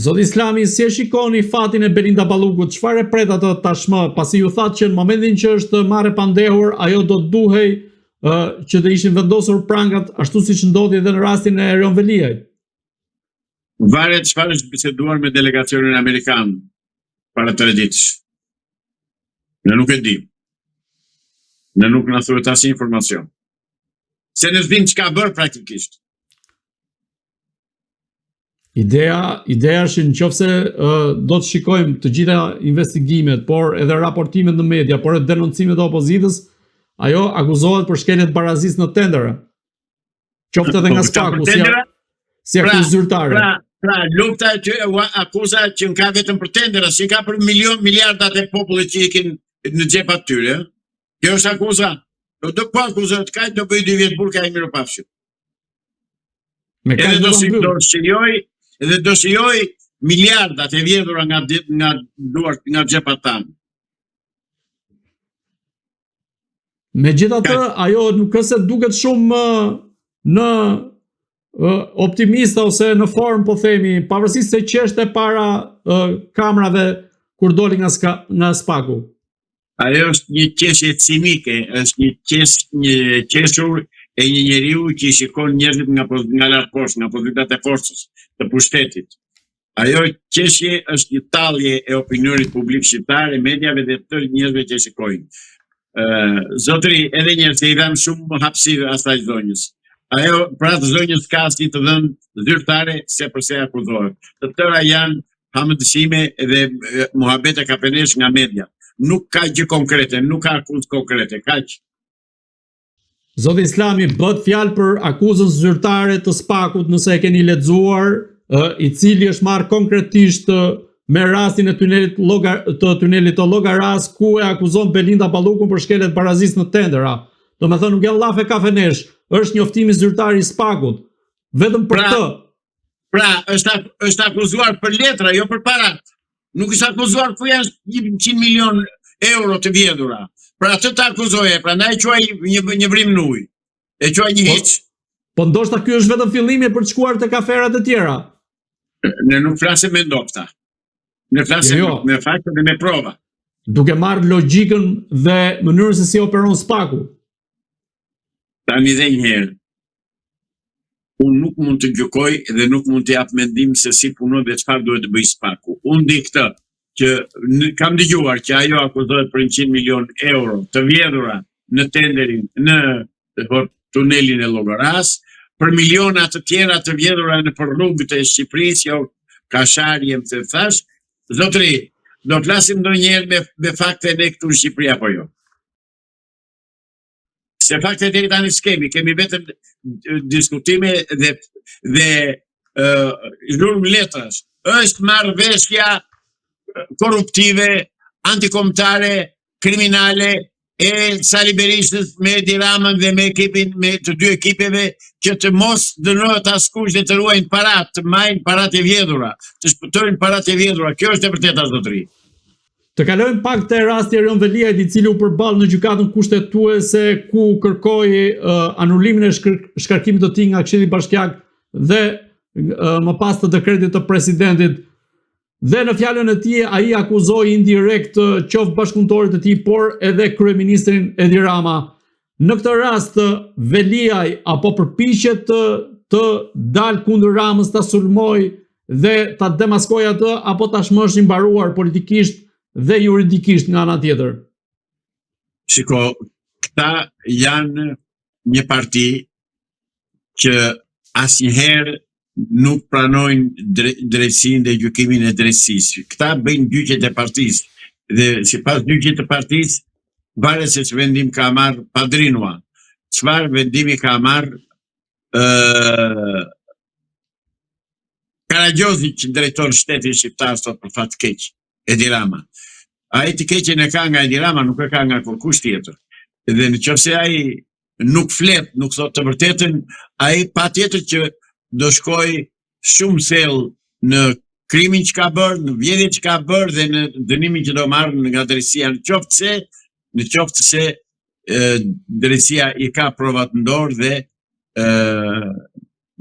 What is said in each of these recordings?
Zoti Islami, si e shikoni fatin e Belinda Ballukut? Çfarë e pret atë tashmë, pasi ju thatë që në momentin që është marrë pandehur, ajo do të duhej që të ishin vendosur prangat ashtu siç ndodhi edhe në rastin e Erion Veliaj? Varet çfarë është biseduar me delegacionin amerikan para 3 ditësh. Ne nuk e dim. Ne nuk na thuhet asnjë informacion. Se ne s'dim çka bër praktikisht. Ideja është nëse do të shikojmë të gjitha investigimet, por edhe raportimet në media, por edhe denoncimet e opozitës, ajo akuzohet për shkelje të barazisë në tendera. Qoftë edhe nga Spaku si akuzë zyrtare. Pra, lufta akuza që ka vetëm për tendera, si ka për miliardat e popullit që ikin në xhepat tyre. Kjo është akuza. Do po akuzohet kaq, do bëj 2 vjet burka e miropafshëm. Edhe do shijoj miliardat e vjedhura nga xhepat tanë. Megjithatë, ajo nuk është se duket shumë në optimista ose në formë, po themi, pavarësisht se qeshte para kamerave kur doli nga Spaku. Ajo është një qeshje cinike, është një qeshur e një njeriu që i shikon njerëzit nga lart poshtë, nga pozicitat e forcës, të pushtetit. Ajo qeshje është një tallje e opinionit publik shqiptar, e mediave dhe të njerëzve që shikojnë. Zotri, edhe njerëz që i dhanë shumë hapësirë asaj zonjës. Ajo, pra të zonjës ka si të dhënë zyrtare se përse akuzohet. Të tëra janë hamëndësime dhe muhabete kapenesh nga media. Nuk ka gjë konkrete, nuk ka akuzë konkrete, kaq. Zoti Islami, bët fjalë për akuzën zyrtare të Spakut, nëse e keni lexuar, i cili është marrë konkretisht me rastin e tunelit të Llogaras, ku e akuzon Belinda Ballukun për shkelje të barazisë në tendera. Domethënë nuk janë llafe kafenesh, është njoftimi zyrtar i Spakut. Vetëm për këtë. Pra, është akuzuar për letra, jo për parat. Nuk është akuzuar ku janë 100 milion euro të vjedhura. Pra atë të akuzoje, pra na e quaj një vrim në ujë. E quaj një hiç. Po ndoshta ky është vetëm fillimi për të shkuar tek aferat e tjera. Ne nuk flasim me ndopta. Ne flasim me fakte dhe me prova. Duke marrë logjikën dhe mënyrën se si operon Spaku. Tani dhe një herë. Unë nuk mund të gjykoj dhe nuk mund të jap mendim se si punon dhe çfarë duhet të bëj Spaku. Unë di këtë, që kam dëgjuar që ajo akuzohet për 100 milion euro të vjedhura në tenderin në tunelin e Llogaras, për miliona të tjera të vjedhura në për rrugët e Shqipërisë, jo Kashari më të thash. Zotri, do të flasim ndonjëherë me fakte ne këtu në Shqipëri apo jo? Se fakte deri tani kemi vetëm diskutime dhe zhurmë letrash. Është marrëveshja korruptive, antikombëtare, kriminale e Sali Berishës me Edi Ramën dhe me ekipin, me të 2 ekipeve, që të mos dënohet askush dhe të ruajnë parat, të majnë parat e vjedhura, të shpëtojnë parat e vjedhura. Kjo është e vërteta, zotëri. Të kalojmë pak te rasti Erion Veliajt, i cili u përball në gjykatën kushtetuese ku kërkoi anulimin e shkarkimit të tij nga Këshilli Bashkiak dhe më pas të dekretit të presidentit. Dhe në fjalën e tij ai akuzoi indirekt qoftë bashkëpunëtorët e tij, por edhe kryeministrin Edi Rama. Në këtë rast Veliaj apo përpiqet të dalë kundër Ramës, ta sulmoj dhe ta demaskoj atë, apo tashmë është i mbaruar politikisht dhe juridikisht nga ana tjetër? Shiko, këta janë një parti që asnjëherë nuk pranojnë drejtsinë dhe gjykimin e drejtësisë. Këta bëjnë gjyqjet e partisë dhe sipas gjyqjet të partisë varet se ç'vendim vendim ka marrë Padrinua, çfarë vendimi ka marrë Karagjozi, që drejton shtetin shqiptar sot për fat keq, Edi Rama. Ai të keqen e ka nga Edi Rama, nuk e ka nga kurkush tjetër. Dhe nëse ai nuk flet, nuk thot të vërtetën, ai patjetër që do shkoj shumë thellë në krimin që ka bërë, në vjedhjen që ka bërë dhe në dënimin që do marrë nga drejtësia, në qoftë se drejtësia i ka provat në dorë dhe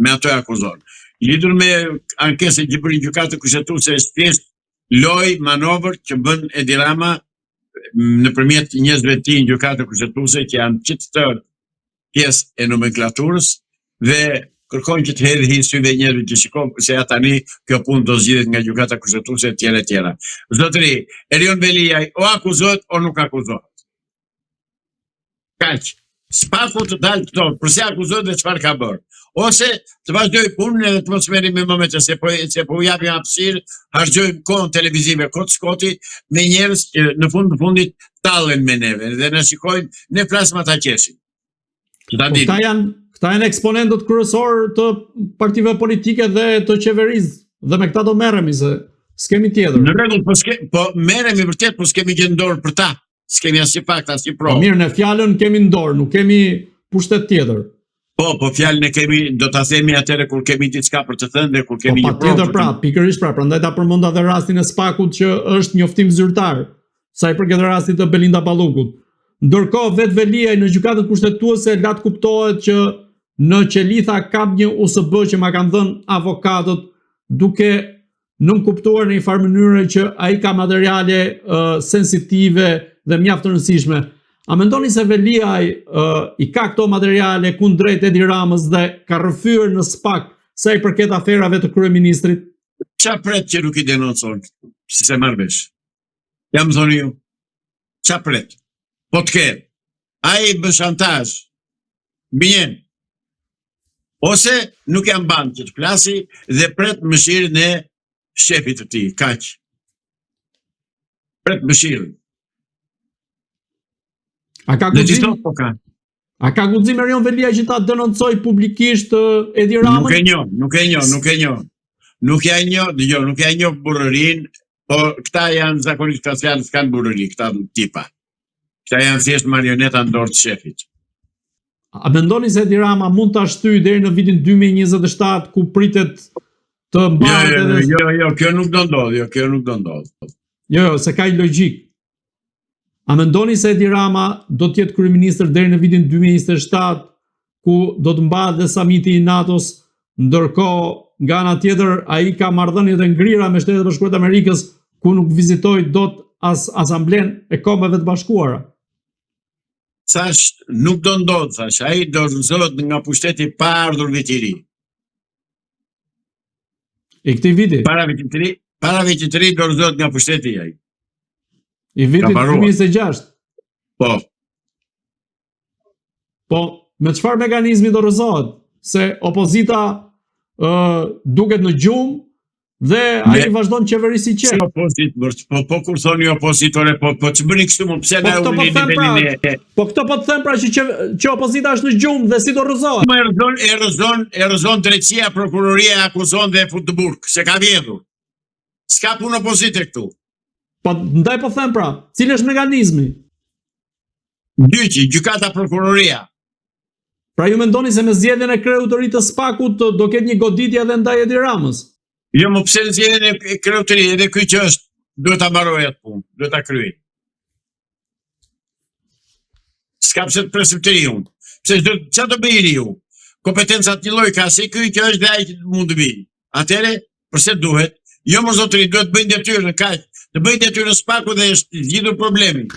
me ato e akuzon. lidhur me ankesën që bëri gjykata kushtetuese është thjesht loj manovër që bën Edi Rama nëpërmjet njerëzve të tij në gjykatën kushtetuese që janë gjithë pjesë e nomenklaturës dhe kërkojnë që të hedhë syve njerëzve që shikojnë se ja tani kjo punë do zgjidhet nga gjykata kushtetuese e tjera e tjera. Zotëri, Erion Veliaj o akuzohet o nuk akuzohet. Kaq. Spaku të dalë këto, përse akuzohet dhe çfarë ka bërë. Ose të vazhdoj punën edhe të mos merri me momente se po japim hapësirë, harxojmë kohën televizive kot skoti me njerëz që në fund të fundit tallen me neve dhe na shikojnë, ne flasim ata qeshin. Këta janë eksponentët kryesorë të partive politike dhe të qeverisë dhe me këta do merremi se s'kemi tjetër. Në rregull, po merremi vërtet, po s'kemi gjë në dorë për ta. S'kemi asnjë fakt, asnjë provë. Mirë, në fjalën kemi në dorë, nuk kemi pushtet tjetër. Po fjalën e kemi, do ta themi atëherë kur kemi diçka për të thënë dhe kur kemi një provë. Patjetër, pikërisht prandaj ta përmenda dhe rastin e Spakut që është njoftim zyrtar, sa i përket rastit të Belinda Ballukut. Ndërkohë vet Veliaj në gjykatën kushtetuese lat kuptohet që në qelitha kam një USB që ma kanë dhënë avokatët duke nënkuptuar në një farë mënyrë që ai ka materiale sensitive dhe mjaft të rëndësishme. A mendoni se Veliaj i ka këto materiale kundrejt Edi Ramës dhe ka rrëfyer në Spak sa i përket aferave të kryeministrit? Qa pret që nuk i denoncon, si se marrë vesh? Jam thoni ju, qa pret? Po të ke, a i bë shantazh, bjen, ose nuk jam bandë që të plasi dhe pret mëshirën e shefit të ti, kaq. Pret mëshirën. A ka guxim Erion Veliaj që ta denoncoj publikisht Edi Ramën? Nuk e njoh. Nuk ja njoh burrërin, po këta janë zakonisht këta fjalë s'kan burrëri, këta tipa. Këta janë thjesht marioneta në dorë të shefit. A mendoni se Edi Rama mund ta shtyjë deri në vitin 2027 ku pritet të mbahet edhe... Jo, kjo nuk do ndodh. Jo, se ka logjik. A mendoni se Edi Rama do të jetë kryeministër deri në vitin 2027 ku do të mbahet dhe samiti i NATO-s, ndërkohë nga ana tjetër ai ka marrëdhënie të ngrira me Shtetet e Bashkuara të Amerikës ku nuk vizitoi dot as Asamblen e Kombeve të Bashkuara? Thash, nuk do ndodh, thash, ai do rrëzohet nga pushteti pa ardhur vit i ri. I këtij viti? Para vitit të ri do rrëzohet nga pushteti ai. I vitit 2026? Po, me çfarë mekanizmi do rrëzohet? Se opozita duket në gjumë dhe ai vazhdon qeverisi qe. Po kur thoni opozitore, po ç'bëni kështu më pse na ulni nivelin e... Po këto po të them pra që opozita është në gjumë dhe si do rrëzohet? E rrëzon drejtësia, prokuroria e akuzon dhe e fut në burg, se ka vjedhur. S'ka punë opozite këtu. Po ndaj po them pra, cili është mekanizmi? Dyqi, gjykata prokuroria. Pra ju mendoni se me zgjedhjen e kryeutarit të Spakut do ketë një goditje edhe ndaj Edi Ramës? Jo, më pse zgjedhjen e kryeutarit, edhe ky që është, duhet ta mbarojë atë punë, duhet ta kryej. S'ka pse të presim të riun. Pse çfarë do bëj riu? Kompetencat një lloj ka si ky që është dhe ai që mund të vijë. Atëre, përse duhet? Jo më zotëri, duhet të bëjnë detyrën kaq. Të bëjnë detyrën Spaku dhe është zgjidhur problemi.